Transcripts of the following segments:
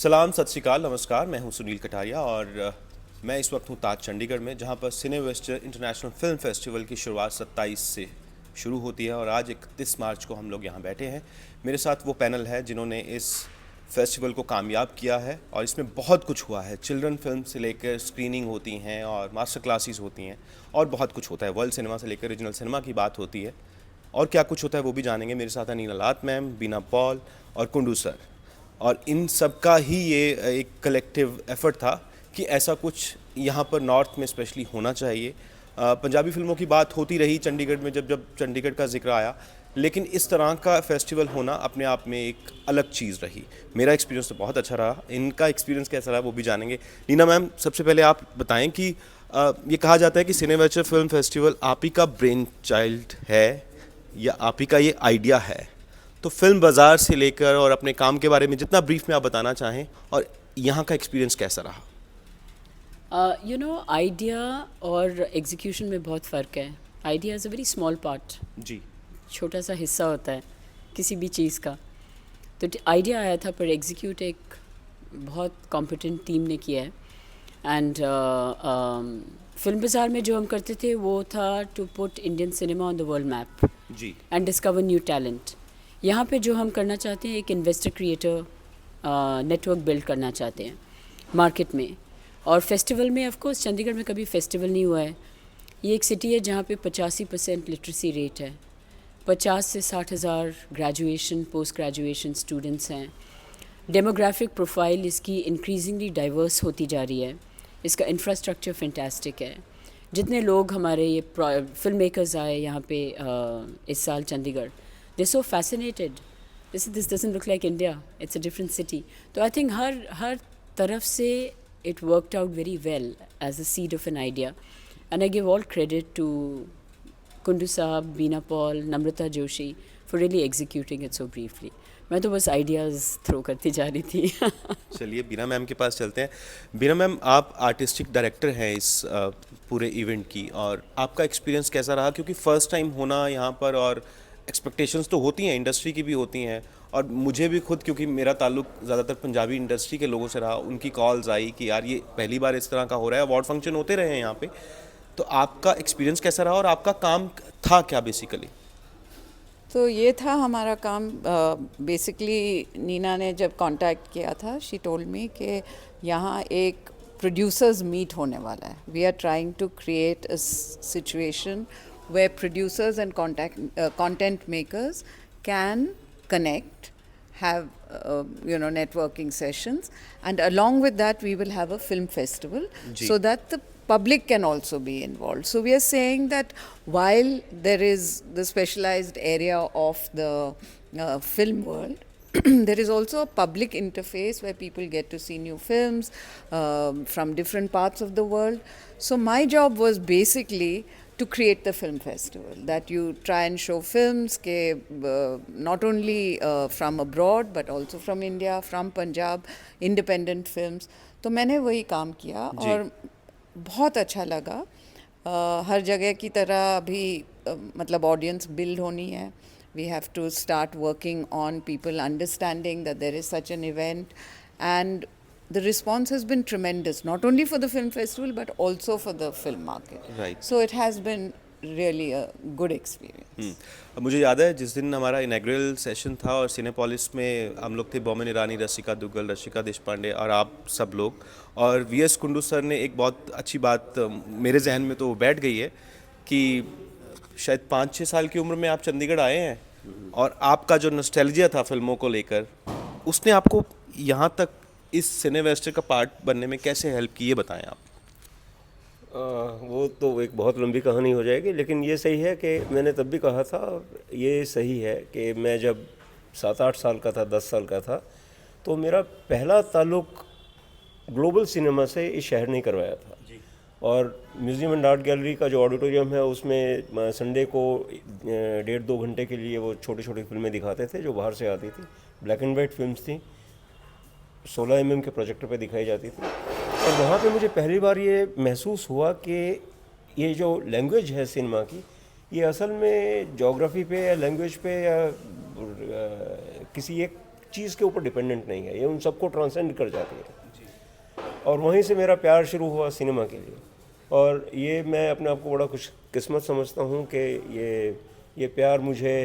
सलाम, सत श्री अकाल, नमस्कार। मैं हूं सुनील कटारिया और मैं इस वक्त हूं ताज चंडीगढ़ में, जहां पर सिने वेस्ट इंटरनेशनल फिल्म फेस्टिवल की शुरुआत 27 से शुरू होती है और आज 31 मार्च को हम लोग यहां बैठे हैं। मेरे साथ वो पैनल है जिन्होंने इस फेस्टिवल को कामयाब किया है और इसमें बहुत कुछ हुआ है। चिल्ड्रन फिल्म से लेकर स्क्रीनिंग होती हैं और मास्टर क्लासेस होती हैं और बहुत कुछ होता है। वर्ल्ड सिनेमा से लेकर रीजनल सिनेमा की बात होती है और क्या कुछ होता है वो भी जानेंगे। मेरे साथ है नीना लात मैम, बीना पॉल और कुंडू सर। और इन सब का ही ये एक कलेक्टिव एफर्ट था कि ऐसा कुछ यहाँ पर नॉर्थ में स्पेशली होना चाहिए। पंजाबी फिल्मों की बात होती रही चंडीगढ़ में, जब जब चंडीगढ़ का जिक्र आया, लेकिन इस तरह का फेस्टिवल होना अपने आप में एक अलग चीज़ रही। मेरा एक्सपीरियंस तो बहुत अच्छा रहा, इनका एक्सपीरियंस कैसा रहा वो भी जानेंगे। नीना मैम, सबसे पहले आप बताएं कि ये कहा जाता है कि सिनेवेचर फिल्म फेस्टिवल आप ही का ब्रेन चाइल्ड है या आप ही का ये आइडिया है। तो फिल्म बाज़ार से लेकर और अपने काम के बारे में जितना ब्रीफ में आप बताना चाहें, और यहाँ का एक्सपीरियंस कैसा रहा। आइडिया और एग्जीक्यूशन में बहुत फ़र्क है। Idea is a very small part, जी। छोटा सा हिस्सा होता है किसी भी चीज़ का। तो आइडिया आया था, पर एग्जीक्यूट एक बहुत कॉम्पिटेंट टीम ने किया है। एंड फिल्म बाज़ार में जो हम करते थे वो था to put Indian cinema on the world map जी। And discover new talent. यहाँ पे जो हम करना चाहते हैं, एक इन्वेस्टर क्रिएटर नेटवर्क बिल्ड करना चाहते हैं मार्केट में। और फेस्टिवल में, ऑफ कोर्स चंडीगढ़ में कभी फेस्टिवल नहीं हुआ है। ये एक सिटी है जहाँ पे 85% लिटरेसी रेट है। 50 से 60 हज़ार ग्रेजुएशन पोस्ट ग्रेजुएशन स्टूडेंट्स हैं। डेमोग्राफिक प्रोफाइल इसकी इंक्रीजिंगली डाइवर्स होती जा रही है। इसका इंफ्रास्ट्रक्चर फैंटास्टिक है। जितने लोग हमारे ये फिल्म मेकर्स आए यहाँ पे इस साल Chandigarh, they so fascinated, this doesn't look like India, it's a different city. तो आई थिंक हर तरफ से it worked out very well as a seed of an idea, and I give all credit to Kundu Saab, Beena Paul, Namrata Joshi for really executing it so briefly. मैं तो बस ideas throw करती जा रही थी। चलिए बीना ma'am के पास चलते हैं। बीना मैम, आप आर्टिस्टिक डायरेक्टर हैं इस पूरे इवेंट की, और आपका एक्सपीरियंस कैसा रहा? क्योंकि फ़र्स्ट टाइम होना यहाँ पर, और एक्सपेक्टेशंस तो होती हैं, इंडस्ट्री की भी होती हैं, और मुझे भी खुद, क्योंकि मेरा ताल्लुक ज़्यादातर पंजाबी इंडस्ट्री के लोगों से रहा, उनकी कॉल्स आई कि यार ये पहली बार इस तरह का हो रहा है। अवार्ड फंक्शन होते रहे हैं यहाँ पे, तो आपका एक्सपीरियंस कैसा रहा और आपका काम था क्या बेसिकली? तो ये था हमारा काम। बेसिकली नीना ने जब कांटेक्ट किया था, शी टोल्ड मी कि यहाँ एक प्रोड्यूसर्स मीट होने वाला है। We are trying to create a situation where producers and content makers can connect, have networking sessions, and along with that we will have a film festival so that the public can also be involved. So we are saying that while there is the specialized area of the film world, there is also a public interface where people get to see new films from different parts of the world. So my job was basically to create the film festival, that you try and show films not only from abroad but also from India, from Punjab, independent films. तो मैंने वही काम किया और बहुत अच्छा लगा। हर जगह की तरह अभी मतलब ऑडियंस बिल्ड होनी है। We have to start working on people understanding that there is such an event, and the response has been tremendous, not only for the film festival but also for the film market. Right. So it has been really a good experience. अब मुझे याद है जिस दिन हमारा इनॉग्रेल session था और Cinepolis में हम लोग थे, बोमन ईरानी, रसिका दुग्गल, रशिका देशपांडे और आप सब लोग, और वीएस कुंडू सर ने एक बहुत अच्छी बात मेरे जहन में तो बैठ गई है कि शायद 5-6 साल की उम्र में आप चंडीगढ़ आए हैं, और आपका जो नॉस्टैल्जिया था फिल्मों को लेकर, उसने आपको यहाँ तक इस सिनेवेस्टर का पार्ट बनने में कैसे हेल्प की, ये बताएं आप। वो तो एक बहुत लंबी कहानी हो जाएगी, लेकिन ये सही है कि मैंने तब भी कहा था, ये सही है कि मैं जब 7-8 साल का था, 10 साल का था, तो मेरा पहला ताल्लुक़ ग्लोबल सिनेमा से इस शहर ने करवाया था। और म्यूज़ियम एंड आर्ट गैलरी का जो ऑडिटोरियम है, उसमें संडे को 1.5-2 घंटे के लिए वो छोटी छोटी फिल्में दिखाते थे जो बाहर से आती थी। ब्लैक एंड वाइट फिल्म्स थी, 16 mm के प्रोजेक्टर पे दिखाई जाती थी। और वहाँ पे मुझे पहली बार ये महसूस हुआ कि ये जो लैंग्वेज है सिनेमा की, ये असल में ज्योग्राफी पे या लैंग्वेज पे या किसी एक चीज़ के ऊपर डिपेंडेंट नहीं है, ये उन सबको ट्रांसेंड कर जाती है। और वहीं से मेरा प्यार शुरू हुआ सिनेमा के लिए, और ये मैं अपने आप को बड़ा खुशकिस्मत समझता हूँ कि ये प्यार मुझे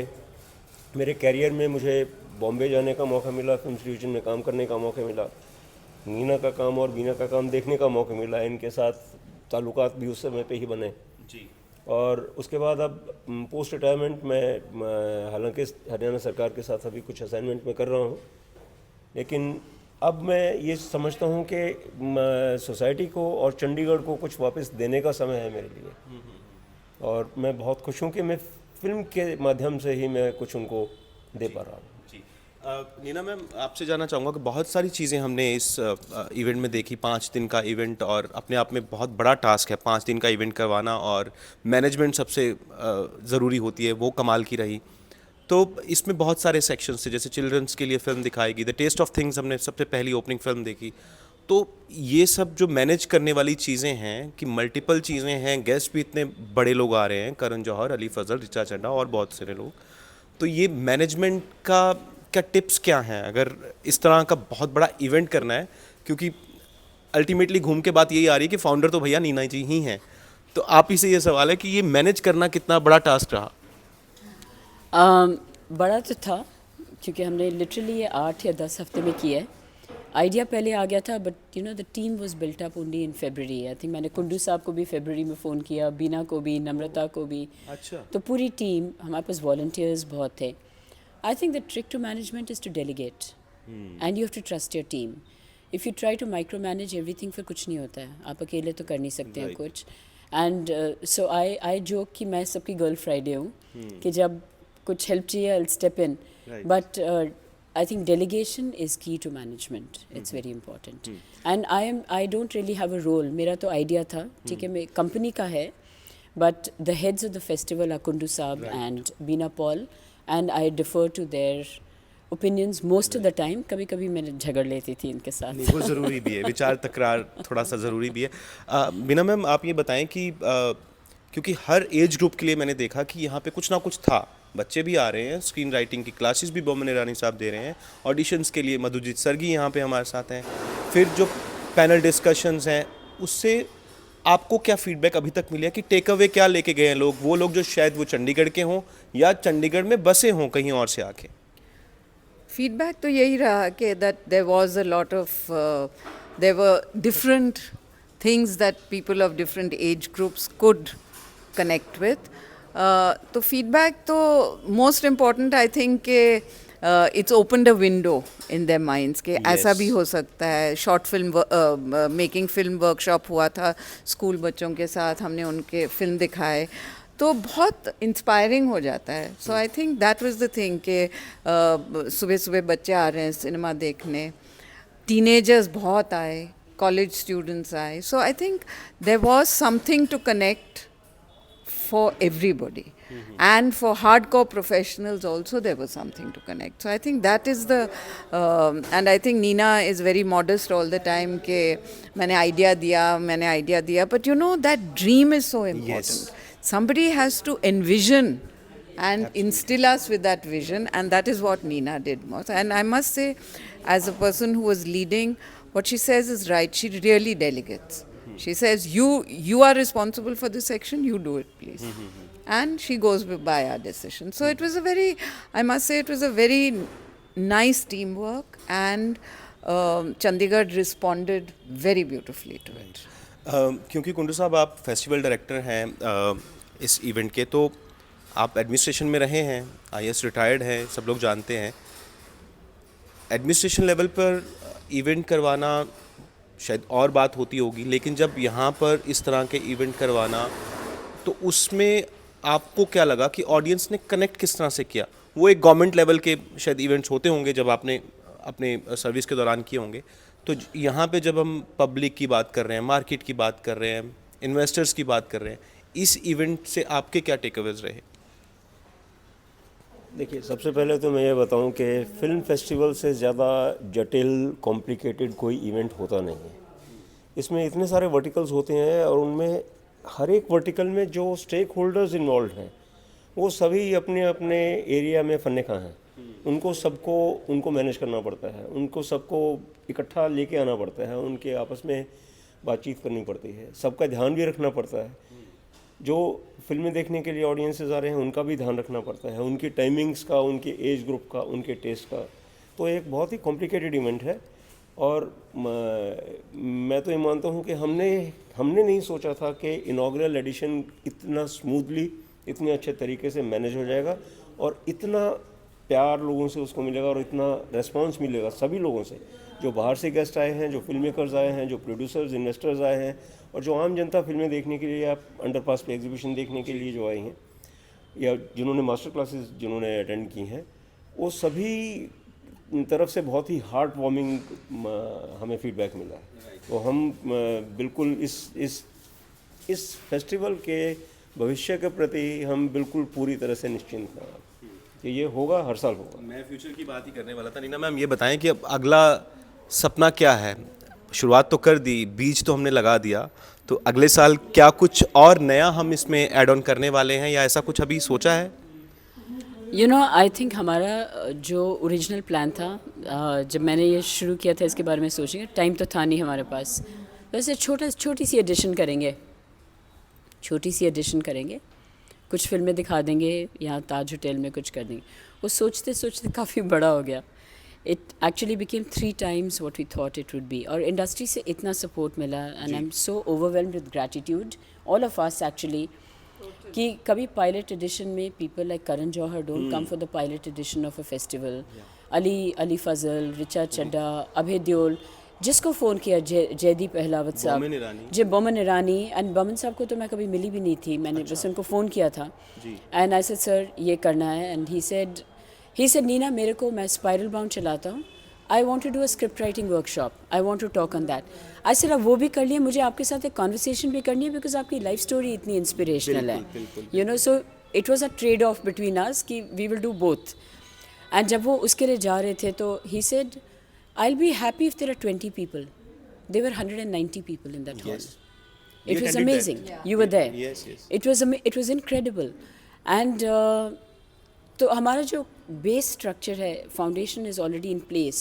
मेरे कैरियर में, मुझे बॉम्बे जाने का मौका मिला, फिल्म डिवीज़न में काम करने का मौका मिला, नीना का काम और बीना का काम देखने का मौका मिला, इनके साथ ताल्लुकात भी उस समय पे ही बने जी। और उसके बाद अब पोस्ट रिटायरमेंट मैं हालांकि हरियाणा सरकार के साथ अभी कुछ असाइनमेंट में कर रहा हूँ, लेकिन अब मैं ये समझता हूँ कि सोसाइटी को और चंडीगढ़ को कुछ वापस देने का समय है मेरे लिए, और मैं बहुत खुश हूँ कि मैं फिल्म के माध्यम से ही मैं कुछ उनको दे पा रहा हूँ। जी। नीना मैम, आपसे जानना चाहूँगा कि बहुत सारी चीज़ें हमने इस इवेंट में देखी, 5 दिन का इवेंट, और अपने आप में बहुत बड़ा टास्क है 5 दिन का इवेंट करवाना, और मैनेजमेंट सबसे ज़रूरी होती है, वो कमाल की रही। तो इसमें बहुत सारे सेक्शंस थे, जैसे चिल्ड्रंस के लिए फिल्म दिखाएगी, द टेस्ट ऑफ थिंग्स हमने सबसे पहली ओपनिंग फिल्म देखी। तो ये सब जो मैनेज करने वाली चीज़ें हैं कि मल्टीपल चीज़ें हैं, गेस्ट भी इतने बड़े लोग आ रहे हैं, करण जौहर, अली फजल, ऋचा चड्ढा और बहुत सारे लोग, तो ये मैनेजमेंट का क्या टिप्स क्या हैं अगर इस तरह का बहुत बड़ा इवेंट करना है, क्योंकि अल्टीमेटली घूम के बात यही आ रही है कि फाउंडर तो भैया नीना जी ही हैं। तो आप ही से ये सवाल है कि ये मैनेज करना कितना बड़ा टास्क रहा? बड़ा तो था, क्योंकि हमने लिटरली ये 8 या 10 हफ्ते में किया है। आइडिया पहले आ गया था, but you know the team was built up only in February. I think मैंने कुंडू साहब को भी फरवरी में फ़ोन किया, बीना को भी, नम्रता को भी। अच्छा। तो पूरी टीम, हमारे पास वॉलंटियर्स बहुत थे। I think the trick to management is to delegate and you have to trust your team. If you try to micromanage everything, फिर कुछ नहीं होता है, आप अकेले तो कर नहीं सकते हैं कुछ। एंड सो आई जोक कि मैं सबकी गर्ल फ्राइडे हूँ, कि जब कुछ हेल्प चाहिए I will step in, but I think delegation is key to management. It's very important. And I don't really have a role. मेरा तो idea था, ठीक है, मैं company का है, but the heads of the festival are Kundu Saab and Beena Paul, and I defer to their opinions most of the time. कभी कभी मैं झगड़ लेती थी इनके साथ। नहीं, वो ज़रूरी भी है, विचार तकरार थोड़ा सा ज़रूरी भी है। बीना मैम, आप ये बताएं कि क्योंकि हर एज ग्रुप के लिए मैंने देखा कि यहाँ पे कुछ ना कुछ था, बच्चे भी आ रहे हैं, स्क्रीन राइटिंग की क्लासेस भी बोमन ईरानी साहब दे रहे हैं, ऑडिशंस के लिए मधुजीत सरगी यहाँ पे हमारे साथ हैं, फिर जो पैनल डिस्कशंस हैं, उससे आपको क्या फीडबैक अभी तक मिला कि टेक अवे क्या लेके गए हैं लोग, वो लोग जो शायद वो चंडीगढ़ के हों या चंडीगढ़ में बसे हों कहीं और से आके? फीडबैक तो यही रहा कि that there was a lot of there were different things that people of different age groups could connect with. तो फीडबैक तो मोस्ट इम्पॉर्टेंट आई थिंक के it's opened a window in their minds कि ऐसा भी हो सकता है। Short film making film workshop हुआ था स्कूल बच्चों के साथ, हमने उनके फिल्म दिखाए, तो बहुत इंस्पायरिंग हो जाता है। So I think that was the thing कि सुबह सुबह बच्चे आ रहे हैं सिनेमा देखने, टीनेजर्स बहुत आए, कॉलेज स्टूडेंट्स आए, so I think there was something to connect for everybody. And for hardcore professionals also there was something to connect. So I think that is the and I think Neena is very modest all the time ke maine idea diya, but you know that dream is so important. Somebody has to envision and instill us with that vision, and that is what Neena did most. And I must say, as a person who was leading, what she says is right. She really delegates. She says, you are responsible for this section, you do it, please. And she goes by our decision. So it was a very, I must say, it was a very nice teamwork, and Chandigarh responded very beautifully to it. क्योंकि कुंडू साहब आप festival director हैं इस event के, तो आप administration में रहे हैं, IAS रिटायर्ड हैं, सब लोग जानते हैं। एडमिनिस्ट्रेशन लेवल पर इवेंट करवाना शायद और बात होती होगी, लेकिन जब यहाँ पर इस तरह के इवेंट करवाना, तो उसमें आपको क्या लगा कि ऑडियंस ने कनेक्ट किस तरह से किया? वो एक गवर्नमेंट लेवल के शायद इवेंट्स होते होंगे जब आपने अपने सर्विस के दौरान किए होंगे, तो यहाँ पे जब हम पब्लिक की बात कर रहे हैं, मार्केट की बात कर रहे हैं, इन्वेस्टर्स की बात कर रहे हैं, इस इवेंट से आपके क्या टेकअवेज रहे? देखिए, सबसे पहले तो मैं ये बताऊं कि फ़िल्म फेस्टिवल से ज़्यादा जटिल कॉम्प्लिकेटेड कोई इवेंट होता नहीं है। इसमें इतने सारे वर्टिकल्स होते हैं, और उनमें हर एक वर्टिकल में जो स्टेक होल्डर्स इन्वॉल्व हैं वो सभी अपने अपने एरिया में फ़न्ने-ख़ां हैं। उनको सबको उनको मैनेज करना पड़ता है, उनको सबको इकट्ठा लेके आना पड़ता है, उनके आपस में बातचीत करनी पड़ती है, सबका ध्यान भी रखना पड़ता है। जो फिल्में देखने के लिए ऑडियंसेस आ रहे हैं उनका भी ध्यान रखना पड़ता है, उनकी टाइमिंग्स का, उनके एज ग्रुप का, उनके टेस्ट का। तो एक बहुत ही कॉम्प्लिकेटेड इवेंट है और मैं तो ये मानता हूँ कि हमने नहीं सोचा था कि इनॉग्रल एडिशन इतना स्मूथली, इतने अच्छे तरीके से मैनेज हो जाएगा और इतना प्यार लोगों से उसको मिलेगा और इतना रेस्पॉन्स मिलेगा सभी लोगों से, जो बाहर से गेस्ट आए हैं, जो फिल्म मेकर्स आए हैं, जो प्रोड्यूसर्स, इन्वेस्टर्स आए हैं और जो आम जनता फिल्में देखने के लिए या अंडरपास पे एग्जीबिशन देखने के लिए जो आई हैं या जिन्होंने मास्टर क्लासेस जिन्होंने अटेंड की हैं, वो सभी तरफ से बहुत ही हार्ट वार्मिंग हमें फीडबैक मिला है। तो हम बिल्कुल इस फेस्टिवल के भविष्य के प्रति हम बिल्कुल पूरी तरह से निश्चिंत हैं कि ये होगा, हर साल होगा। मैं फ्यूचर की बात ही करने वाला था। नीना मैम, ये बताएं कि अब अगला सपना क्या है? शुरुआत तो कर दी, बीज तो हमने लगा दिया, तो अगले साल क्या कुछ और नया हम इसमें ऐड ऑन करने वाले हैं या ऐसा कुछ अभी सोचा है? आई थिंक हमारा जो ओरिजिनल प्लान था, जब मैंने ये शुरू किया था इसके बारे में सोचेंगे, टाइम तो था नहीं हमारे पास, वैसे छोटी सी एडिशन करेंगे, कुछ फिल्में दिखा देंगे, यहाँ ताज होटल में कुछ कर देंगे। वो सोचते सोचते काफ़ी बड़ा हो गया। It actually became 3 times what we thought it would be। और इंडस्ट्री से इतना सपोर्ट मिला and I am so overwhelmed with gratitude, all of us actually, कि कभी पायलट एडिशन में people like Karan Johar don't come for the pilot edition of a festival. Ali Fazal, Richa Chadha, Abhay Deol, जिसको phone किया, जयदीप अहलावत साहब, बोमन ईरानी, एंड बोमन साहब को तो मैं कभी मिली भी नहीं थी, मैंने बस उनको फ़ोन किया था एंड आई सेड सर ये करना है, एंड ही सेड नीना मेरे को, मैं स्पाइरल बाउंड चलाता हूँ, I want to do a script writing workshop, I want to talk on that. I said अब वो भी कर लिए, मुझे आपके साथ एक कॉन्वर्सेशन भी करनी है बिकॉज आपकी लाइफ स्टोरी इतनी इंस्पिरेशनल है, so it was a trade off between us कि we will do both. And जब वो उसके लिए जा रहे थे तो ही said I'll be happy if there are 20 people. There were 190 people in that hall. It was amazing. You were there. Yes. It was incredible. And तो हमारा जो base structure है, foundation is already in place.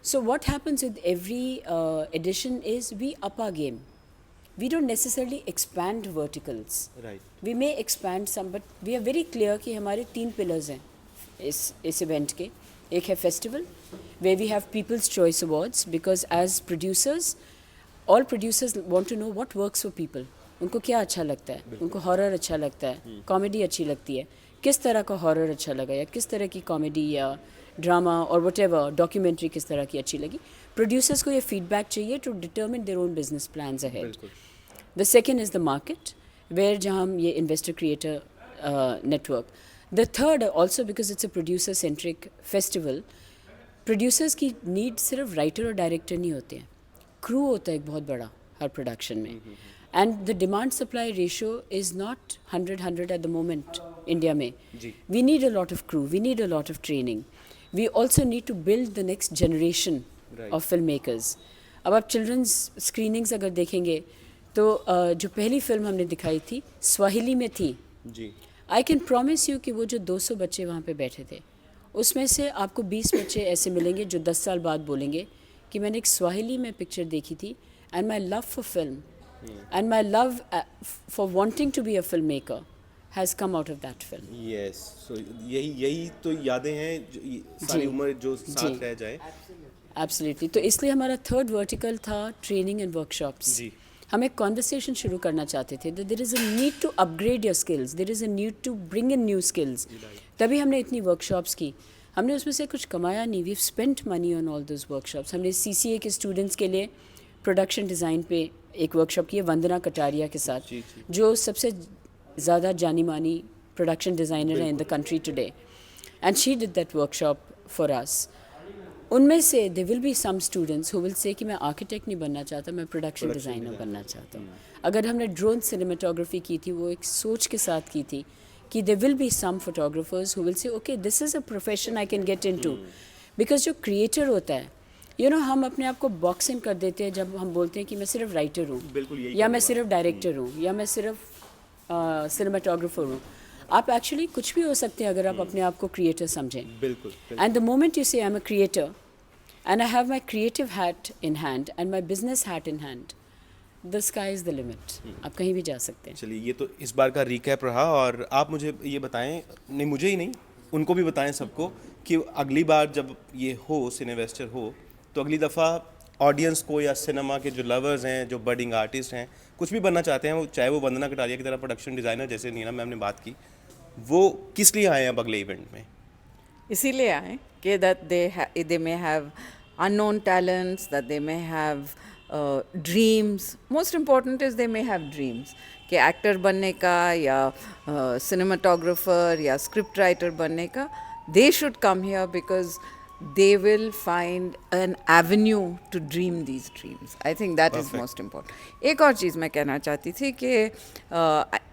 So what happens with every edition is we up our game. We don't necessarily expand verticals. Right. We may expand some, but we are very clear कि हमारे 3 pillars हैं इस event के। एक है festival, where we have People's Choice Awards, because as producers, all producers want to know what works for people. उनको क्या अच्छा लगता है, उनको हॉरर अच्छा लगता है, कॉमेडी अच्छी लगती है, किस तरह का हॉरर अच्छा लगा या किस तरह की कॉमेडी या ड्रामा और व्हाटएवर डॉक्यूमेंट्री किस तरह की अच्छी लगी। प्रोड्यूसर्स को ये फीडबैक चाहिए to determine their own business plans ahead. The second is the market, where जहाँ हम ये investor creator network. The third also because it's a producer centric festival, producers की नीड सिर्फ राइटर और डायरेक्टर नहीं होते हैं, क्रू होता है एक बहुत बड़ा हर प्रोडक्शन में, and the demand supply ratio is not 100 at the moment India में। We need a lot of crew, we need a lot of training, we also need to build the next generation of film makers. अब आप children's screenings अगर देखेंगे तो जो पहली film हमने दिखाई थी स्वाहिली में थी, आई कैन प्रॉमिस यू कि वो जो 200 बच्चे वहाँ पे बैठे थे, उसमें से आपको 20 बच्चे ऐसे मिलेंगे जो 10 साल बाद बोलेंगे कि मैंने एक स्वाहिली में पिक्चर देखी थी, and my love for film and my love for wanting to be a film maker has come out of that film. Yes, so यही तो यादें हैं जो सारी उम्र जो साथ रह जाए। एब्सोल्युटली। तो इसलिए हमारा थर्ड वर्टिकल था ट्रेनिंग एंड वर्कशॉप्स। हम एक कॉन्वर्सेशन शुरू करना चाहते थे, there is a need to upgrade your skills, there is a need to bring in new skills. तभी हमने इतनी वर्कशॉप्स की, हमने उसमें से कुछ कमाया नहीं, we spent money on all those workshops. हमने CCA के स्टूडेंट्स के लिए प्रोडक्शन डिज़ाइन पे एक वर्कशॉप की है वंदना कटारिया के साथ, जो सबसे ज़्यादा जानी मानी प्रोडक्शन डिज़ाइनर है in the country today, and she did that workshop for us. उनमें से they will be some students who will say कि मैं आर्किटेक्ट नहीं बनना चाहता, मैं प्रोडक्शन डिज़ाइनर बनना चाहता हूँ। अगर हमने ड्रोन सिनेमाटोग्राफी की थी, वो एक सोच के साथ की थी कि there will be some photographers who will say okay this is a profession I can get into, because जो creator होता है हम अपने आप को बॉक्सिंग कर देते हैं जब हम बोलते हैं कि मैं सिर्फ राइटर हूँ या मैं सिर्फ डायरेक्टर हूँ या मैं सिर्फ सिनेमाटोग्राफर हूँ। आप एक्चुअली कुछ भी हो सकते हैं अगर आप अपने आप को क्रिएटर समझें. बिल्कुल And the moment you say I'm a creator and I have my creative hat in hand and my business hat in hand, the sky is the limit. आप कहीं भी जा सकते हैं. चलिए, ये तो इस बार का रिकैप रहा और आप मुझे ये बताएं, नहीं मुझे ही नहीं, उनको भी बताएं सबको कि अगली बार जब ये हो सिनेवेस्टर हो तो अगली दफ़ा ऑडियंस को या सिनेमा के जो लवर्स हैं, जो बडिंग आर्टिस्ट हैं, कुछ भी बनना चाहते हैं, वो चाहे वो वंदना कटारिया की तरह प्रोडक्शन डिज़ाइनर जैसे नीना मैम ने बात की, वो किस लिए आए हैं अब अगले इवेंट में? इसीलिए आए कि that they may have unknown talents, that they may have dreams. Most important is they may have dreams. कि एक्टर बनने का या सिनेमाटोग्राफर या स्क्रिप्ट राइटर बनने का, they should come here because they will find an avenue to dream these dreams. I think that is most important. एक और चीज़ मैं कहना चाहती थी कि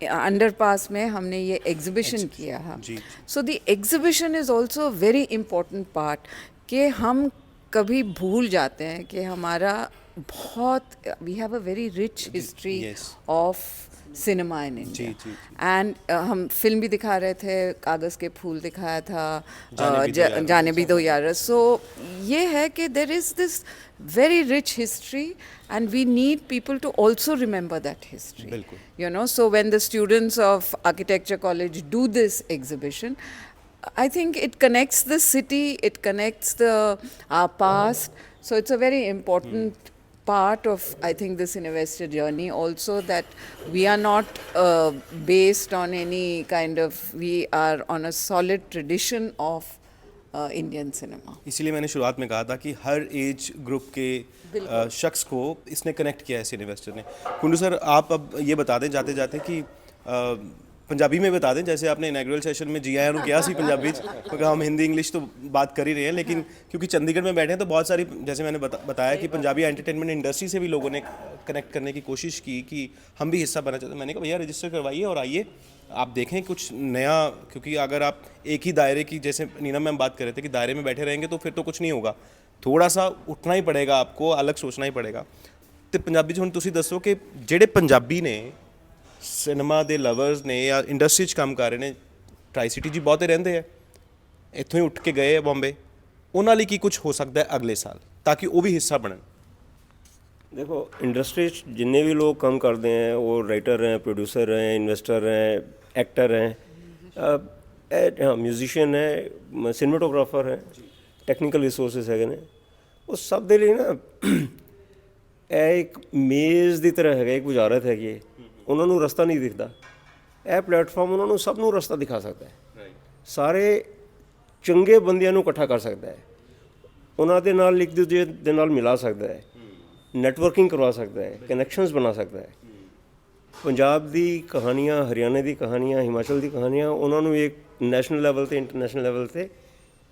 अंडरपास में हमने ये एग्जिबिशन किया है. So the exhibition is also very important part कि हम कभी भूल जाते हैं कि हमारा बहुत we have a very rich history of cinema in India and हम फिल्म भी दिखा रहे थे, कागज़ के फूल दिखाया था, जाने भी दो यार. सो ये है कि there is this very rich history and we need people to also remember that history. You know, so when the students of architecture college do this exhibition, I think it connects the city, it connects our past. So it's a very important part of, I think, this Cinevesta journey also, that we are not based on any kind of, we are on a solid tradition of Indian cinema. इसीलिए मैंने शुरुआत में कहा था कि हर age group के शख्स को इसने कनेक्ट किया है सिनेवेस्टर ने. कुंडू सर, आप अब ये बता दें जाते जाते कि पंजाबी में बता दें, जैसे आपने इनॉग्रेल सेशन में जी आया किया सी पंजाबी, क्योंकि हम हिंदी इंग्लिश तो बात कर ही रहे हैं, लेकिन क्योंकि चंडीगढ़ में बैठे हैं तो बहुत सारी, जैसे मैंने बताया कि पंजाबी एंटरटेनमेंट इंडस्ट्री से भी लोगों ने कनेक्ट करने की कोशिश की कि हम भी हिस्सा बनना चाहते हैं. मैंने कहा भैया रजिस्टर करवाइए और आइए, आप देखें कुछ नया, क्योंकि अगर आप एक ही दायरे की, जैसे नीना मैम बात कर रहे थे कि दायरे में बैठे रहेंगे तो फिर तो कुछ नहीं होगा, थोड़ा सा उठना ही पड़ेगा, आपको अलग सोचना ही पड़ेगा. तो पंजाबी ਹੁਣ ਤੁਸੀਂ ਦੱਸੋ ਕਿ ਜਿਹੜੇ ਪੰਜਾਬੀ ਨੇ ਸਿਨੇਮਾ ਦੇ ਲਵਰਸ ਨੇ ਜਾਂ ਇੰਡਸਟਰੀ 'ਚ ਕੰਮ ਕਰ ਰਹੇ ਨੇ, ਟਰਾਈ ਸਿਟੀ 'ਚ ਬਹੁਤੇ ਰਹਿੰਦੇ ਆ, ਇੱਥੋਂ ਹੀ ਉੱਠ ਕੇ ਗਏ ਆ ਬੰਬੇ, ਉਹਨਾਂ ਲਈ ਕੀ ਕੁਝ ਹੋ ਸਕਦਾ ਹੈ ਅਗਲੇ ਸਾਲ ਤਾਂ ਕਿ ਉਹ ਵੀ ਹਿੱਸਾ ਬਣਨ? देखो, इंडस्ट्री जितने भी लोग काम करते हैं, वो राइटर हैं, प्रोड्यूसर हैं, इन्वेस्टर हैं, एक्टर हैं, हाँ म्यूजिशियन है, सिनेमाटोग्राफर हैं, टेक्निकल रिसोर्सेज है ने, वो सब दे लिए ना एक मेज़ ਦੀ ਤਰ੍ਹਾਂ ਹੈਗਾ, ਇੱਕ ਬੁਝਾਰਤ ਹੈਗੀ, ਉਹਨਾਂ ਨੂੰ ਰਸਤਾ ਨਹੀਂ ਦਿਖਦਾ. ਇਹ ਪਲੇਟਫਾਰਮ ਉਹਨਾਂ ਨੂੰ ਸਭ ਨੂੰ ਰਸਤਾ ਦਿਖਾ ਸਕਦਾ ਹੈ, ਸਾਰੇ ਚੰਗੇ ਬੰਦਿਆਂ ਨੂੰ ਇਕੱਠਾ ਕਰ ਸਕਦਾ ਹੈ, ਉਹਨਾਂ ਦੇ ਨਾਲ ਇੱਕ ਦੂਜੇ ਦੇ ਨਾਲ ਮਿਲਾ ਸਕਦਾ ਹੈ, ਨੈਟਵਰਕਿੰਗ ਕਰਵਾ ਸਕਦਾ ਹੈ, ਕਨੈਕਸ਼ਨਸ ਬਣਾ ਸਕਦਾ ਹੈ. ਪੰਜਾਬ ਦੀ ਕਹਾਣੀਆਂ, ਹਰਿਆਣੇ ਦੀ ਕਹਾਣੀਆਂ, ਹਿਮਾਚਲ ਦੀ ਕਹਾਣੀਆਂ, ਉਹਨਾਂ ਨੂੰ ਇੱਕ ਨੈਸ਼ਨਲ ਲੈਵਲ 'ਤੇ, ਇੰਟਰਨੈਸ਼ਨਲ ਲੈਵਲ 'ਤੇ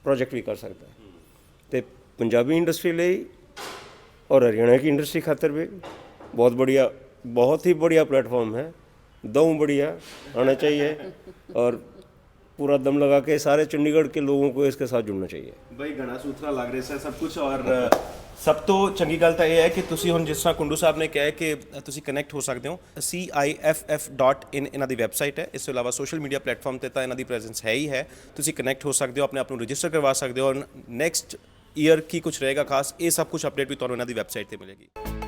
प्रोजेक्ट भी कर सकता है. तो पंजाबी इंडस्ट्री लिए और हरियाणा की इंडस्ट्री खातर भी बहुत बढ़िया, बहुत ही बढ़िया प्लेटफॉर्म है. दम बढ़िया आना चाहिए और पूरा दम लगा के सारे चंडीगढ़ के लोगों को इसके साथ जुड़ना चाहिए. भाई घना सूत्रा लग रहा है सब कुछ. और सब तो चंगी गल तो यह है कि तुसी हुण जिस तरह कुंडू साहब ने कहा है कि तुसी कनैक्ट हो सकते हो. CIFF.in इन्हां दी वैबसाइट है. इस तो इलावा सोशल मीडिया प्लेटफॉर्म ते तां इन्हां दी प्रेजेंस है ही है. तुसी कनैक्ट हो सकते हो, अपने आप को रजिस्टर करवा सकते हो और नैक्सट ईयर की कुछ रहेगा खास, ये सब कुछ अपडेट भी तुहानूं इन्हां दी वैबसाइट ते मिलेगी.